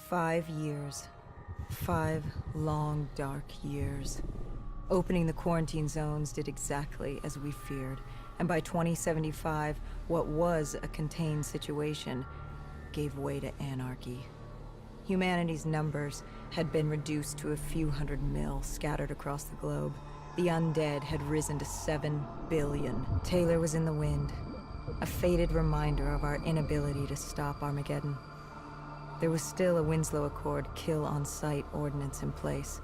5 years. 5 long, dark years. Opening the quarantine zones did exactly as we feared, and by 2075, what was a contained situation gave way to anarchy. Humanity's numbers had been reduced to a few hundred mil scattered across the globe. The undead had risen to 7 billion. Taylor was in the wind, a faded reminder of our inability to stop Armageddon. There was still a Winslow Accord kill-on-sight ordinance in place,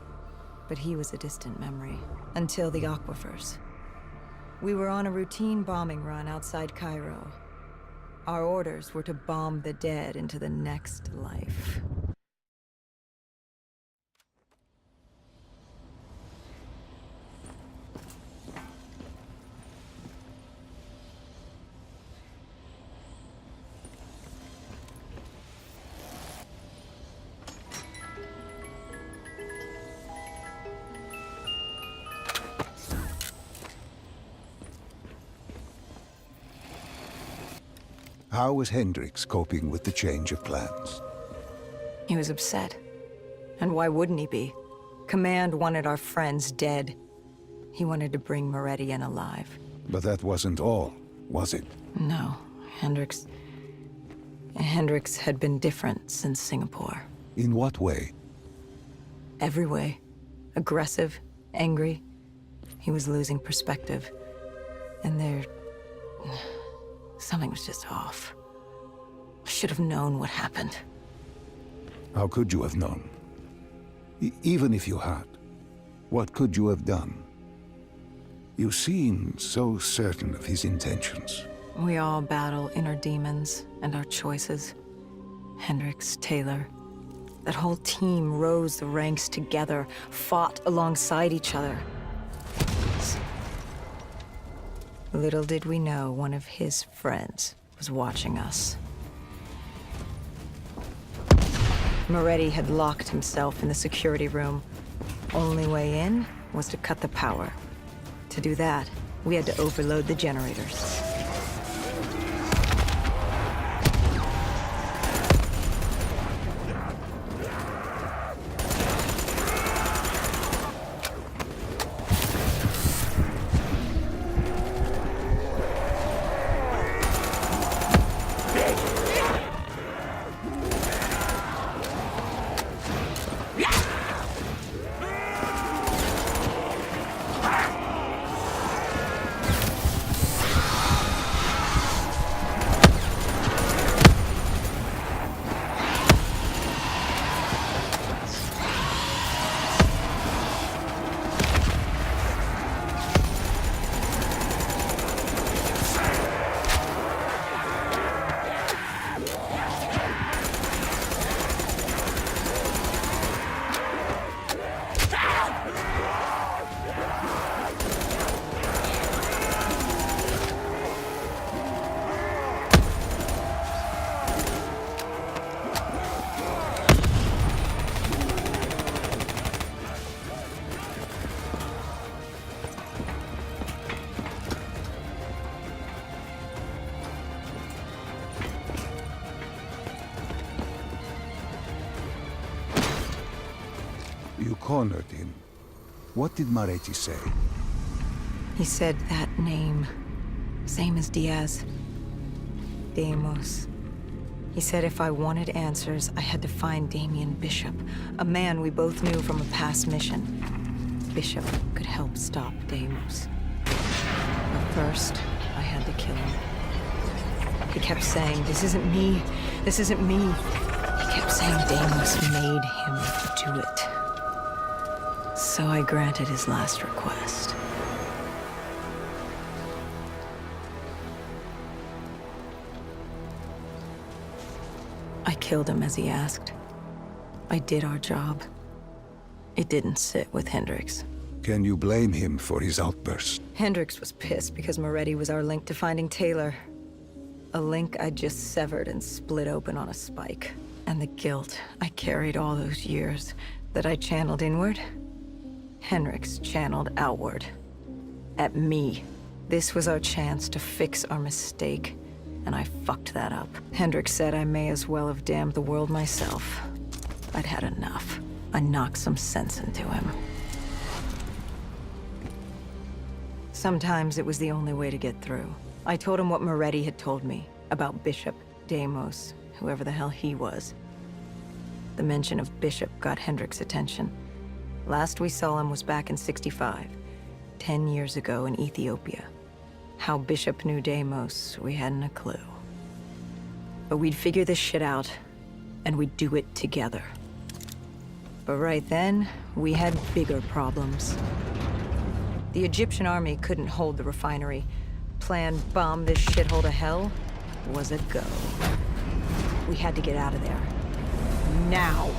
but he was a distant memory, until the aquifers. We were on a routine bombing run outside Cairo. Our orders were to bomb the dead into the next life. How was Hendricks coping with the change of plans? He was upset. And why wouldn't he be? Command wanted our friends dead. He wanted to bring Moretti in alive. But that wasn't all, was it? No, Hendricks had been different since Singapore. In what way? Every way. Aggressive, angry. He was losing perspective. And something was just off. I should have known what happened. How could you have known? Even if you had, what could you have done? You seem so certain of his intentions. We all battle inner demons and our choices. Hendricks, Taylor. That whole team rose the ranks together, fought alongside each other. Little did we know one of his friends was watching us. Moretti had locked himself in the security room. Only way in was to cut the power. To do that, we had to overload the generators. You cornered him. What did Moretti say? He said that name. Same as Diaz. Deimos. He said if I wanted answers, I had to find Damien Bishop, a man we both knew from a past mission. Bishop could help stop Deimos. But first, I had to kill him. He kept saying, "This isn't me. This isn't me." He kept saying Deimos made him do it. So I granted his last request. I killed him as he asked. I did our job. It didn't sit with Hendricks. Can you blame him for his outburst? Hendricks was pissed because Moretti was our link to finding Taylor. A link I just severed and split open on a spike. And the guilt I carried all those years that I channeled inward, Hendricks channeled outward. At me. This was our chance to fix our mistake, and I fucked that up. Hendricks said I may as well have damned the world myself. I'd had enough. I knocked some sense into him. Sometimes it was the only way to get through. I told him what Moretti had told me about Bishop, Deimos, whoever the hell he was. The mention of Bishop got Hendricks' attention. Last we saw him was back in '65, 10 years ago in Ethiopia. How Bishop knew Deimos, we hadn't a clue. But we'd figure this shit out, and we'd do it together. But right then, we had bigger problems. The Egyptian army couldn't hold the refinery. Plan bomb this shithole to hell was a go. We had to get out of there. Now!